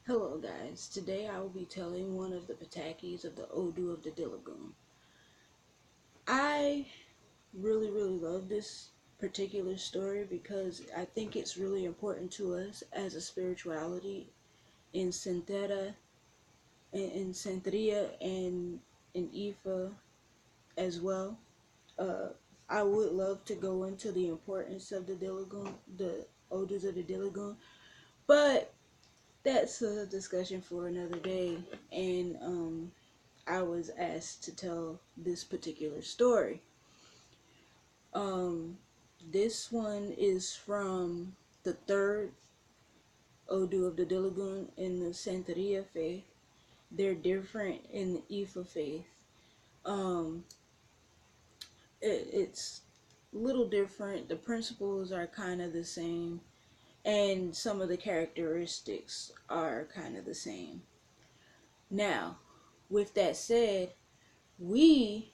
Hello guys, today I will be telling one of the patakis of the Odu of the Dilagoon. I really love this particular story because I think it's really important to us as a spirituality in Santeria and in Ifa as well. Uh, I would love to go into the importance of the Dilagoon, the Odus of the Dilagoon, but that's a discussion for another day. And I was asked to tell this particular story. Um, this one is from the third Odu of the Dilagoon in the Santeria faith. They're different in the Ifa faith. Um, it's a little different. The principles are kind of the same, and some of the characteristics are kind of the same. Now, with that said, we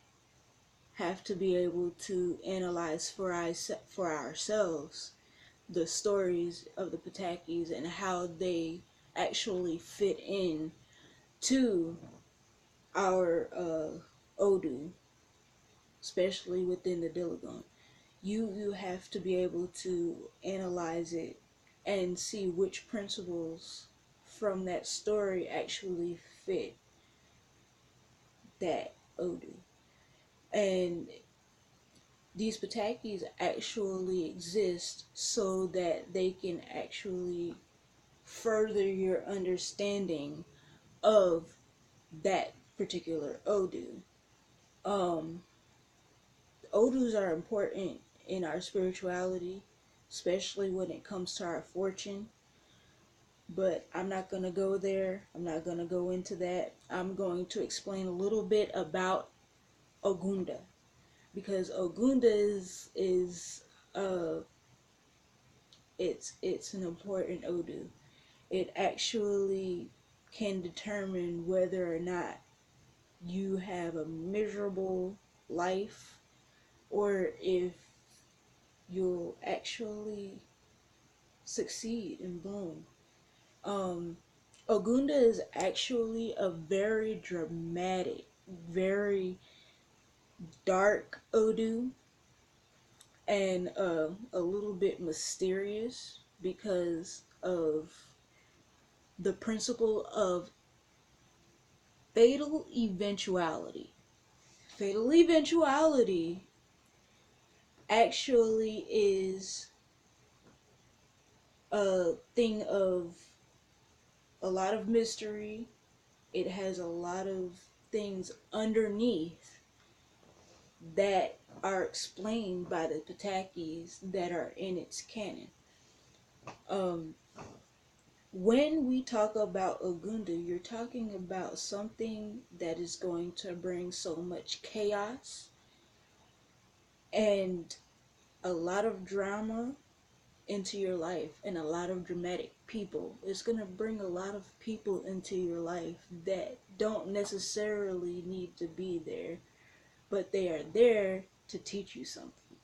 have to be able to analyze for ourselves the stories of the patakis and how they actually fit in to our Odu, especially within the Dilagon. You have to be able to analyze it and see which principles from that story actually fit that Odu. And these patakis actually exist so that they can actually further your understanding of that particular Odu. Um, Odus are important in our spirituality, especially when it comes to our fortune. But I'm not going to go there. I'm not going to go into that. I'm going to explain a little bit about Ogunda, because Ogunda is uh it's an important Odu. It actually can determine whether or not you have a miserable life or if you'll actually succeed and bloom. Um, Ogunda is actually a very dramatic, very dark Odu, and a little bit mysterious because of the principle of fatal eventuality. Fatal eventuality actually is a thing of a lot of mystery. It has a lot of things underneath that are explained by the patakis that are in its canon. Um, when we talk about Ogunda, you're talking about something that is going to bring so much chaos and a lot of drama into your life and a lot of dramatic people. It's going to bring a lot of people into your life that don't necessarily need to be there, but they are there to teach you something.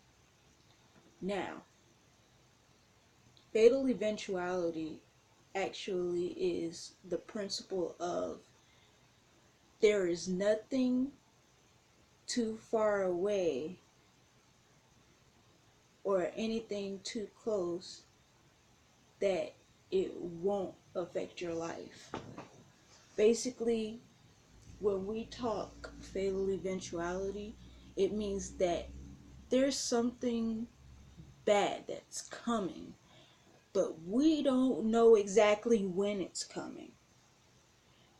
Now, fatal eventuality actually is the principle of there is nothing too far away or anything too close that it won't affect your life. Basically, when we talk fatal eventuality, it means that there's something bad that's coming, but we don't know exactly when it's coming.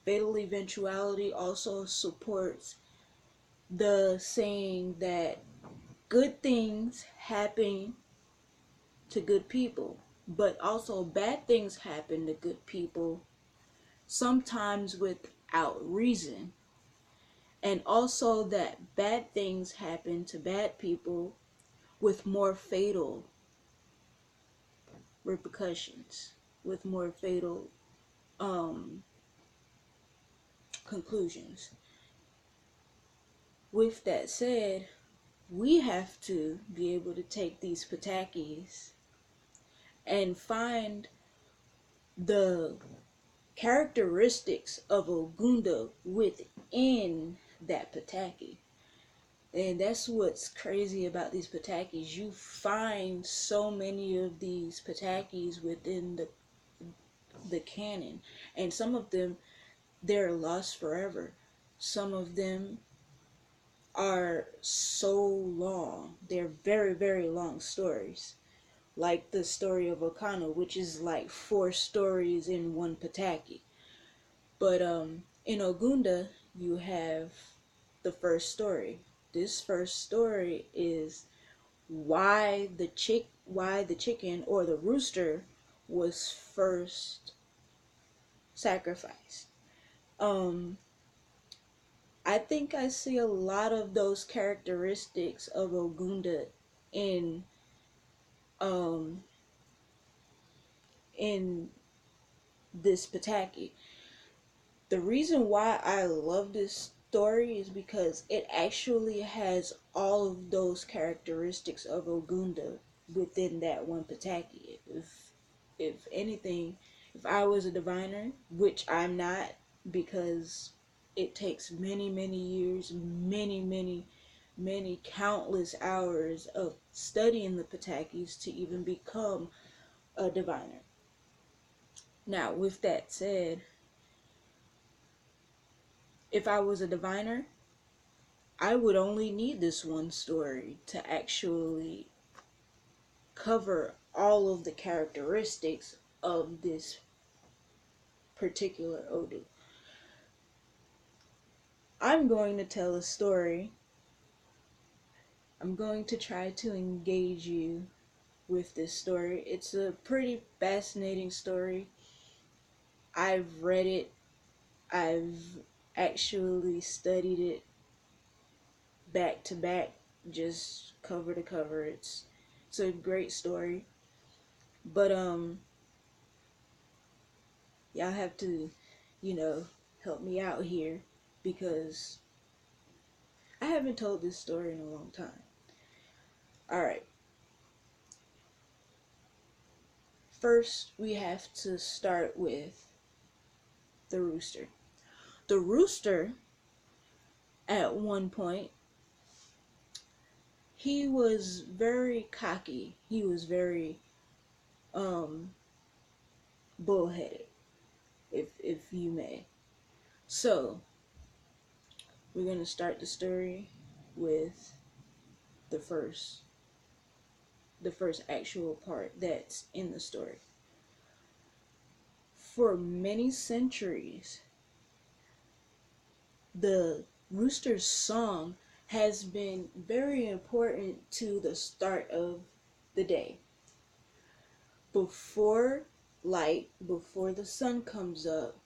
Fatal eventuality also supports the saying that good things happen to good people, but also bad things happen to good people, sometimes without reason. And also that bad things happen to bad people with more fatal repercussions, with more fatal um, conclusions. With that said, we have to be able to take these patakis and find the characteristics of Ogunda within that pataki. And that's what's crazy about these patakis. You find so many of these patakis within the canon, and some of them, they're lost forever. Some of them are so long. They're very, very long stories. Like the story of Okano, which is like 4 stories in one pataki. But in Ogunda, you have the first story. This first story is why the chicken or the rooster was first sacrificed. I think I see a lot of those characteristics of Ogunda in um in this pataki. The reason why I love this story is because it actually has all of those characteristics of Ogunda within that one pataki. If anything, if I was a diviner, which I'm not, because it takes many, many years, many countless hours of studying the patakis to even become a diviner. Now, with that said, if I was a diviner, I would only need this one story to actually cover all of the characteristics of this particular Odu. I'm going to tell a story. I'm going to try to engage you with this story. It's a pretty fascinating story. I've read it. I've actually studied it back to back, just cover to cover. It's a great story. But y'all have to, help me out here because I haven't told this story in a long time. Alright. First, we have to start with the rooster. The rooster, at one point, he was very cocky. He was very bullheaded, if you may. So, we're gonna start the story with the first actual part that's in the story. For many centuries, the rooster's song has been very important to the start of the day. Before light, before the sun comes up,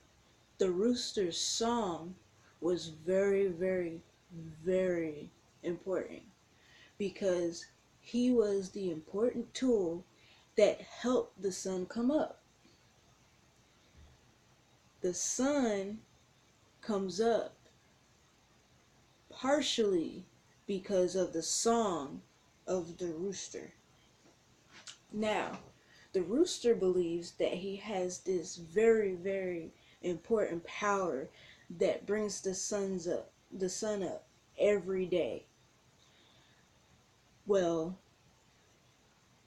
the rooster's song was very, very, very important because he was the important tool that helped the sun come up. The sun comes up partially because of the song of the rooster. Now, the rooster believes that he has this very, very important power that brings the sun up every day. Well,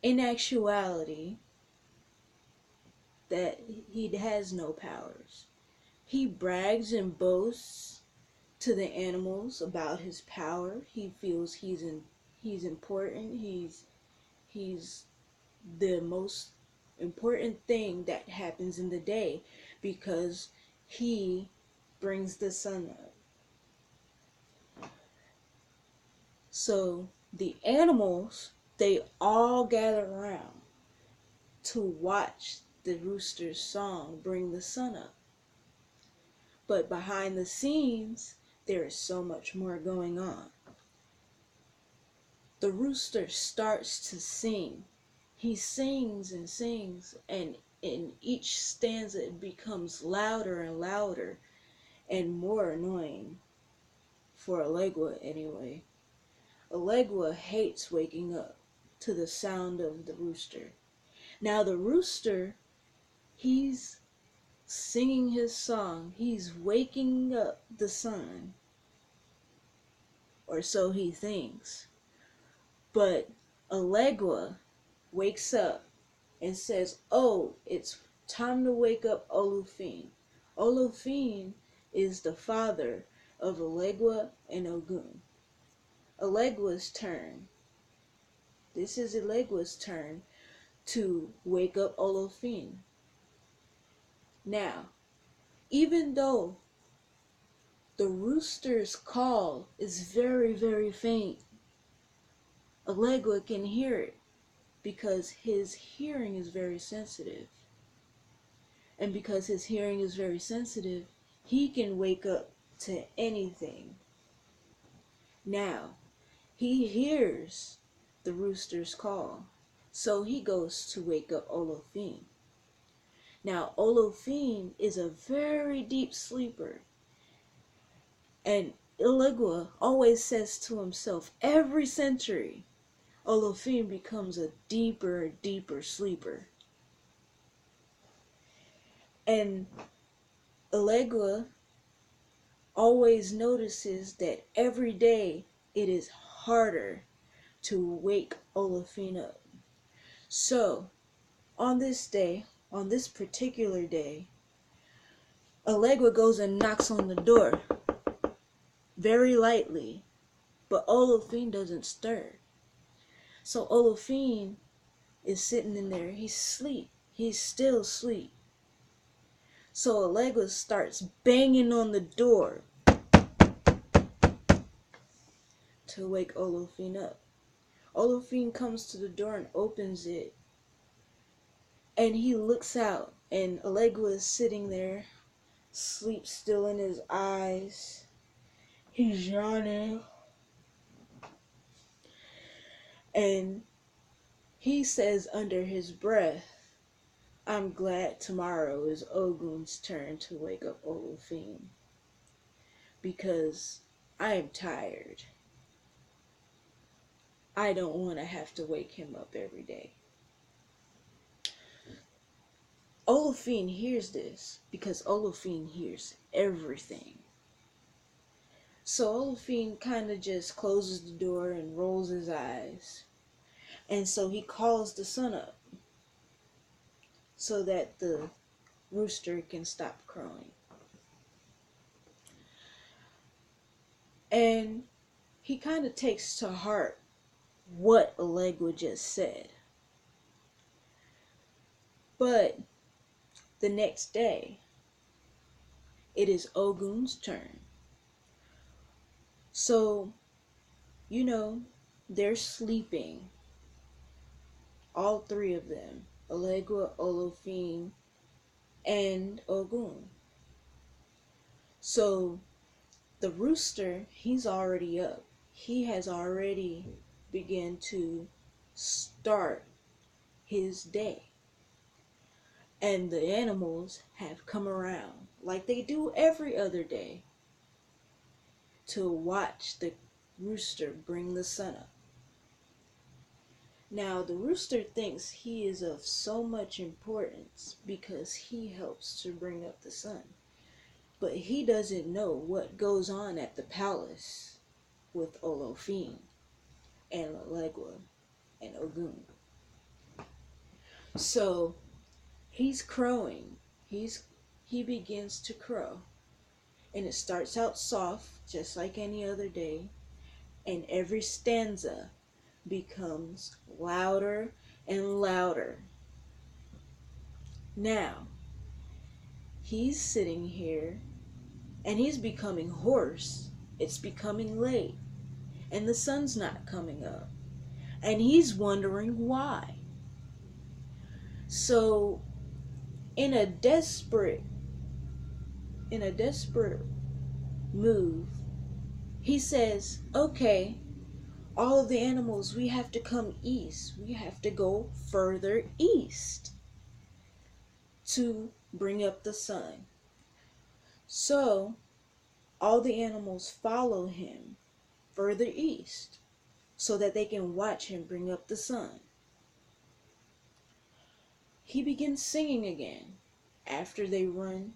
in actuality, that he has no powers. He brags and boasts to the animals about his power. He feels he's important. He's the most important thing that happens in the day because he brings the sun up. So the animals, they all gather around to watch the rooster's song bring the sun up. But behind the scenes, there is so much more going on. The rooster starts to sing. He sings and sings, and in each stanza it becomes louder and louder and more annoying. For Alegua, anyway. Alegua hates waking up to the sound of the rooster. Now the rooster, he's singing his song. He's waking up the sun, or so he thinks. But Alegua wakes up and says, "Oh, it's time to wake up Olufin." Olufin is the father of Alegua and Ogun. Alegua's turn. This is Alegua's turn to wake up Olufin. Now, even though the rooster's call is very, very faint, Alegua can hear it because his hearing is very sensitive. And because his hearing is very sensitive, he can wake up to anything. Now, he hears the rooster's call, so he goes to wake up Olofin. Now, Olofin is a very deep sleeper, and Iligua always says to himself, every century, Olofin becomes a deeper, deeper sleeper. And Iligua always notices that every day it is harder to wake Olofin up. So, on this day, on this particular day, Allegra goes and knocks on the door very lightly, but Olofin doesn't stir. So Olofin is sitting in there. He's asleep. He's still asleep. So Allegra starts banging on the door to wake Olofin up. Olofin comes to the door and opens it, and he looks out, and Allegra is sitting there, sleep still in his eyes. He's yawning, and he says under his breath, "I'm glad tomorrow is Ogun's turn to wake up Olofin, because I am tired. I don't want to have to wake him up every day." Olofin hears this because Olofin hears everything. So Olofin kind of just closes the door and rolls his eyes. And so he calls the sun up so that the rooster can stop crowing. And he kind of takes to heart what Allegra just said. But the next day, it is Ogun's turn. So, they're sleeping. All three of them. Allegra, Olofin, and Ogun. So, the rooster, he's already up. He has already begun to start his day. And the animals have come around like they do every other day to watch the rooster bring the sun up. Now, the rooster thinks he is of so much importance because he helps to bring up the sun. But he doesn't know what goes on at the palace with Olofin and Allegra and Ogun. So he's crowing. He begins to crow. And it starts out soft, just like any other day. And every stanza becomes louder and louder. Now, he's sitting here and he's becoming hoarse. It's becoming late and the sun's not coming up. And he's wondering why. So, in a desperate move, he says, "Okay, all of the animals, we have to come east. We have to go further east to bring up the sun." So, all the animals follow him further east so that they can watch him bring up the sun. He begins singing again. after they run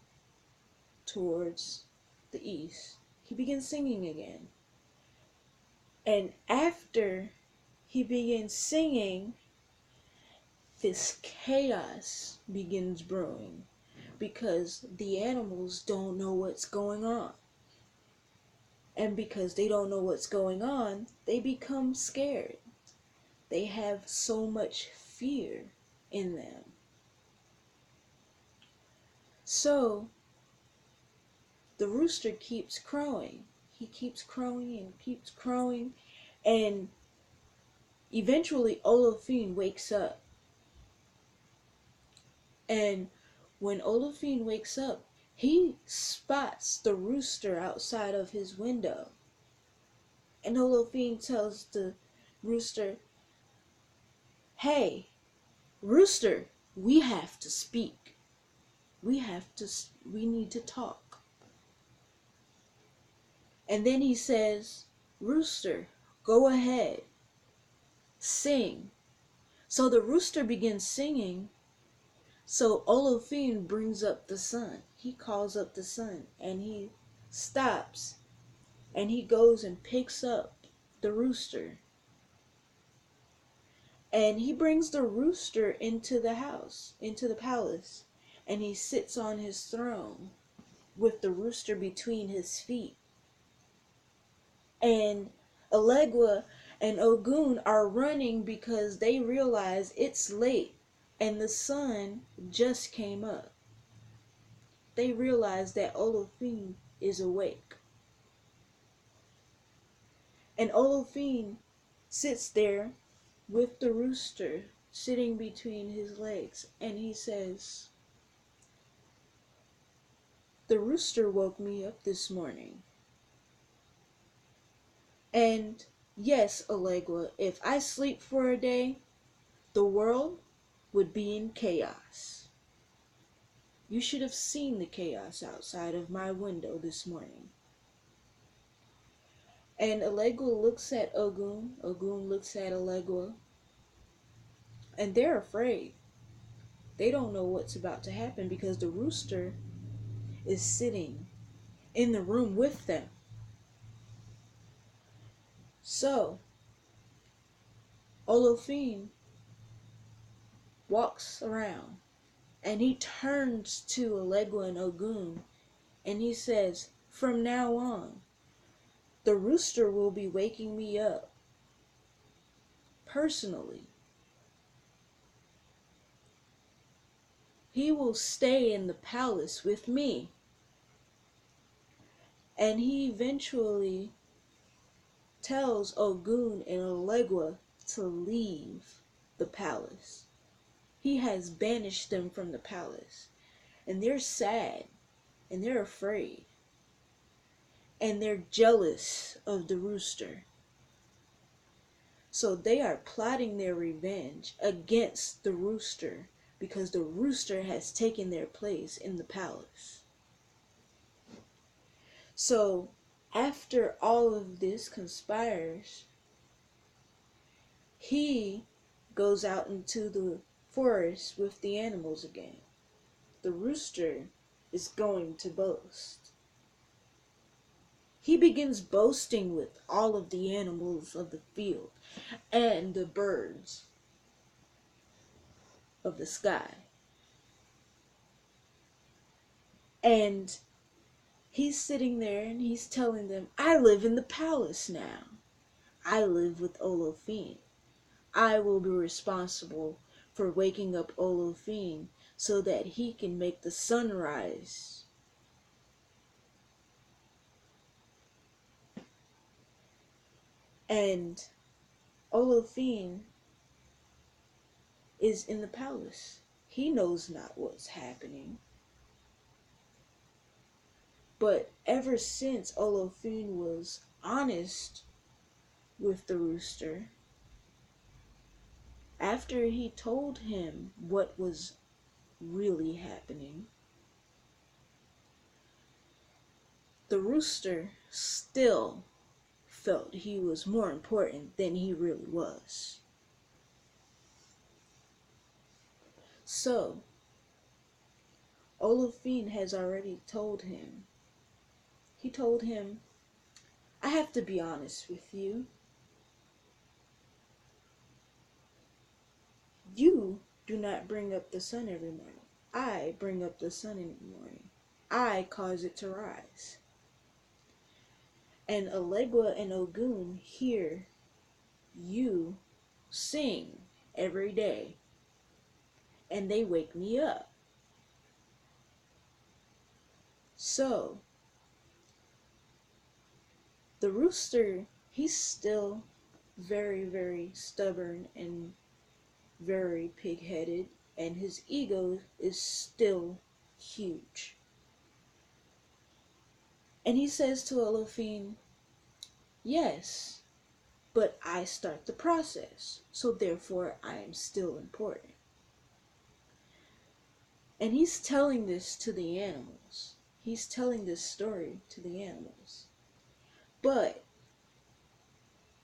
towards the east, he begins singing again. And after he begins singing, this chaos begins brewing because the animals don't know what's going on. And because they don't know what's going on, they become scared. They have so much fear in them. So the rooster keeps crowing. He keeps crowing and keeps crowing. And eventually Olafine wakes up. And when Olafine wakes up, he spots the rooster outside of his window. And Olafine tells the rooster, "Hey, Rooster, we have to speak. We need to talk." And then he says, "Rooster, go ahead, sing." So the rooster begins singing. So Olafine brings up the sun. He calls up the sun and he stops and he goes and picks up the rooster. And he brings the rooster into the house, into the palace, and he sits on his throne with the rooster between his feet. And Allegua and Ogun are running because they realize it's late and the sun just came up. They realize that Olafine is awake. And Olafine sits there with the rooster sitting between his legs, and he says, "The rooster woke me up this morning. And yes, Allegua, if I sleep for a day, the world would be in chaos. You should have seen the chaos outside of my window this morning." And Allegua looks at Ogun. Ogun looks at Allegua. And they're afraid. They don't know what's about to happen because the rooster is sitting in the room with them. So, Olafine walks around and he turns to Allegua and Ogun and he says, "From now on, the rooster will be waking me up personally. He will stay in the palace with me." And he eventually tells Ogun and Allegua to leave the palace. He has banished them from the palace. And they're sad. And they're afraid. And they're jealous of the rooster. So they are plotting their revenge against the rooster because the rooster has taken their place in the palace. So after all of this conspires, he goes out into the forest with the animals again. The rooster is going to boast. He begins boasting with all of the animals of the field and the birds of the sky. And he's sitting there and he's telling them, "I live in the palace now. I live with Olafine. I will be responsible for waking up Olafine so that he can make the sun rise." And Olafine is in the palace. He knows not what's happening. But ever since Olafine was honest with the rooster, after he told him what was really happening, the rooster still felt he was more important than he really was. So, Olafine has already told him. He told him, I have to be honest with you. You do not bring up the sun every morning. I bring up the sun in the morning. I cause it to rise. And Alegua and Ogun hear you sing every day. And they wake me up. So, the rooster, he's still very, very stubborn and very pig-headed, and his ego is still huge. And he says to Olafine, yes, but I start the process, so therefore I am still important. And he's telling this to the animals. He's telling this story to the animals. But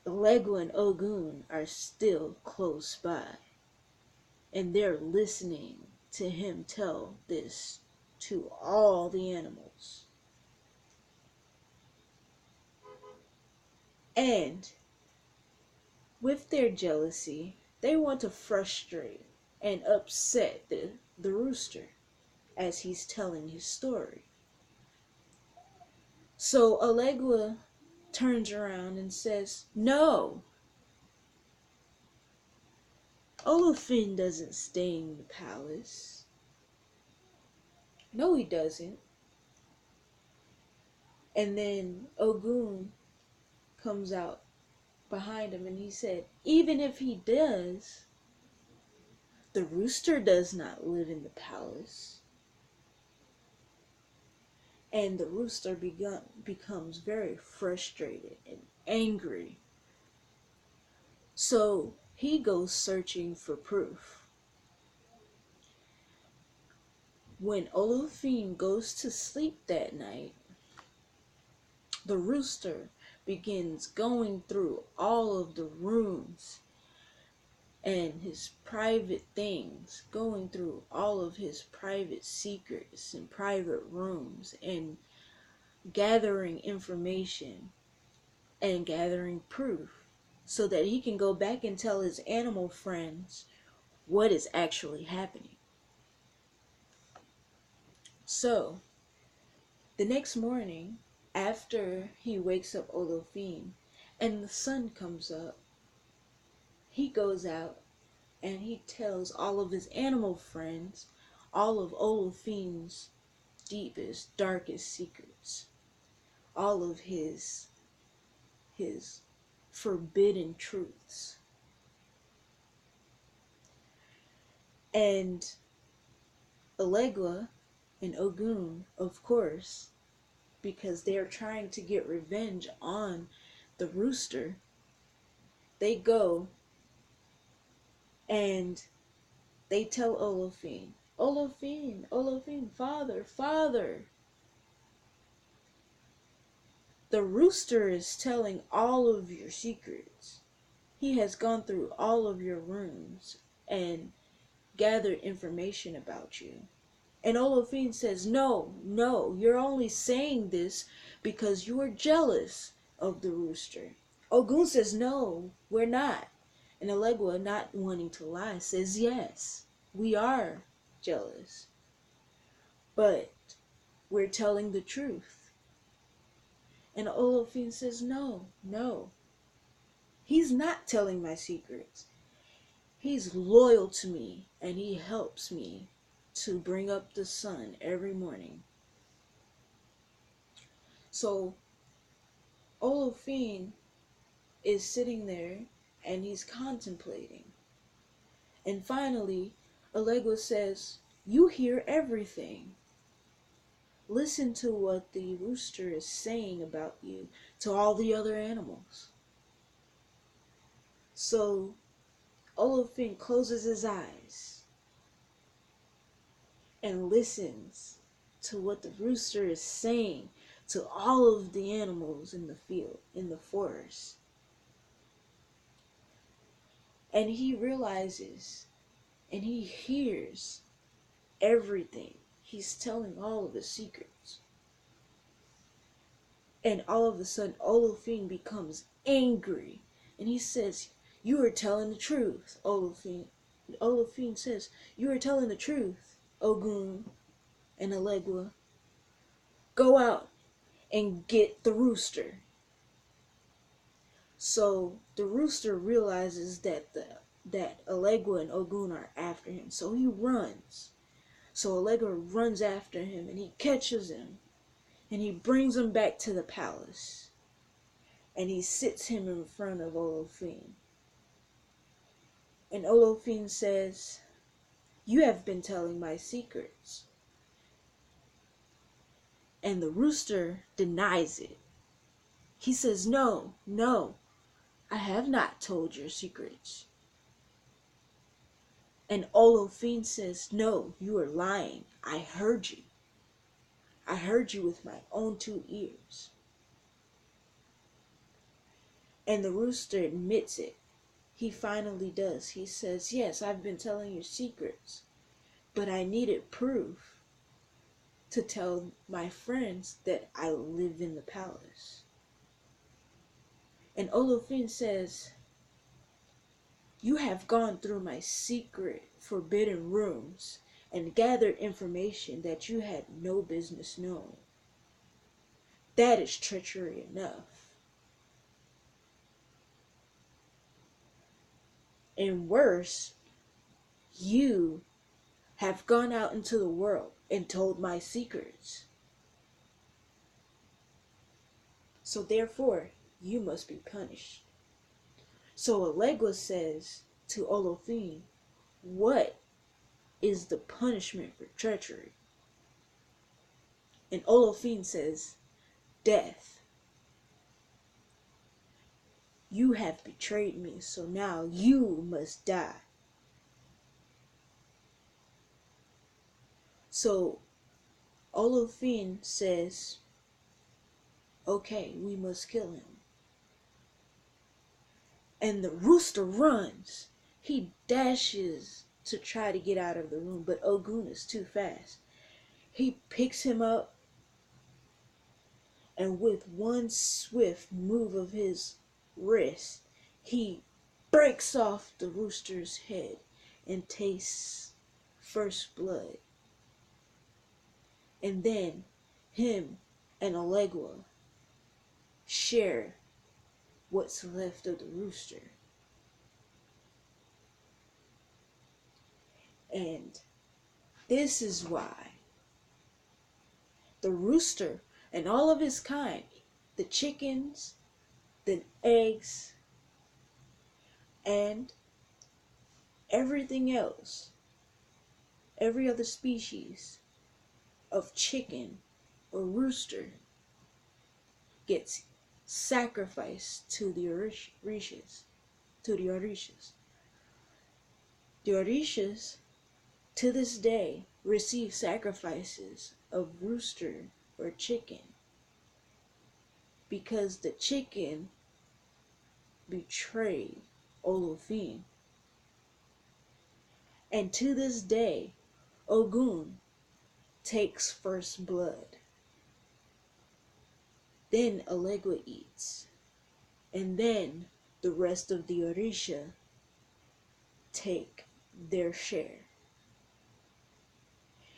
Legua and Ogun are still close by, and they're listening to him tell this to all the animals. And with their jealousy, they want to frustrate and upset the rooster as he's telling his story. So Alegua turns around and says, no, Olafin doesn't stay in the palace. No, he doesn't. And then Ogun comes out behind him and he said, even if he does, the rooster does not live in the palace. And the rooster becomes very frustrated and angry. So he goes searching for proof. When Olafine goes to sleep that night, the rooster begins going through all of the rooms and his private things, going through all of his private secrets and private rooms, and gathering information and gathering proof so that he can go back and tell his animal friends what is actually happening. So, the next morning, after he wakes up Olafine and the sun comes up, he goes out and he tells all of his animal friends all of Olafine's deepest, darkest secrets, all of his forbidden truths. And Alegua and Ogun, of course, because they're trying to get revenge on the rooster, they go and they tell Olafine, Olafine, Olafine, father, father. The rooster is telling all of your secrets. He has gone through all of your rooms and gathered information about you. And Olafine says, no, no, you're only saying this because you are jealous of the rooster. Ogun says, no, we're not. And Alegua, not wanting to lie, says, yes, we are jealous. But we're telling the truth. And Olafine says, no, no. He's not telling my secrets. He's loyal to me and he helps me to bring up the sun every morning. So Olafine is sitting there and he's contemplating. And finally, Alegua says, you hear everything. Listen to what the rooster is saying about you to all the other animals. So Olafine closes his eyes and listens to what the rooster is saying to all of the animals in the field, in the forest. And he realizes and he hears everything. he's telling all of his secrets. And all of a sudden, Olafine becomes angry. And he says, "You are telling the truth, Olafine." Olafine says, "You are telling the truth, Ogun and Alegua. Go out and get the rooster." So the rooster realizes that Alegua and Ogun are after him. So he runs. So Alegua runs after him and he catches him. And he brings him back to the palace. And he sits him in front of Olafine. And Olafine says, "You have been telling my secrets." And the rooster denies it. He says, "No, no, I have not told your secrets." And Olafine says, "No, you are lying. I heard you. I heard you with my own 2 ears." And the rooster admits it. He finally does. He says, "Yes, I've been telling your secrets, but I needed proof to tell my friends that I live in the palace." And Olafine says, "You have gone through my secret forbidden rooms and gathered information that you had no business knowing. That is treachery enough. And worse, you have gone out into the world and told my secrets. So therefore, you must be punished." So Alegua says to Olafine, "What is the punishment for treachery?" And Olafine says, "Death. You have betrayed me, so now you must die." So Olafine says, "Okay, we must kill him." And the rooster runs. He dashes to try to get out of the room, but Ogun is too fast. He picks him up, and with one swift move of his wrist, he breaks off the rooster's head and tastes first blood. And then him and Alegua share what's left of the rooster. And this is why the rooster and all of his kind, the chickens, the eggs, and everything else, every other species of chicken or rooster gets sacrificed to the Orishas. To the Orishas. The Orishas, to this day, receive sacrifices of rooster or chicken because the chicken betrayed Olafine. And to this day, Ogun takes first blood. Then Alegua eats. And then the rest of the Orisha take their share.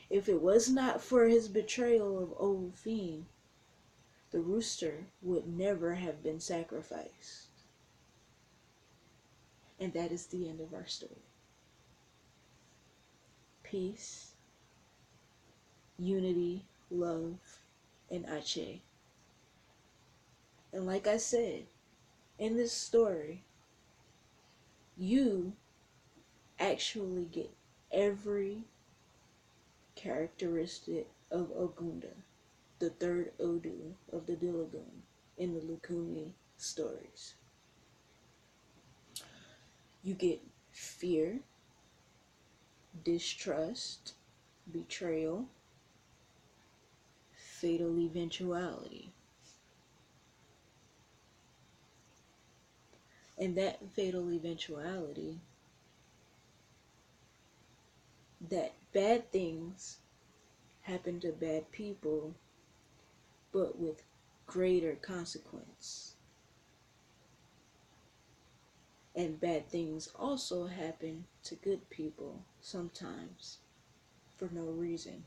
If it was not for his betrayal of Olafine, the rooster would never have been sacrificed. And that is the end of our story. Peace, unity, love, and Ache. And like I said, in this story, you actually get every characteristic of Ogunda, the third Odu of the Dilagun in the Lukumi stories. You get fear, distrust, betrayal, fatal eventuality. And that fatal eventuality, that bad things happen to bad people, but with greater consequence. And bad things also happen to good people sometimes for no reason.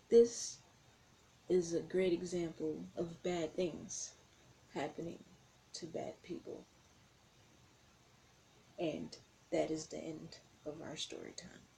This is a great example of bad things happening to bad people. And that is the end of our story time.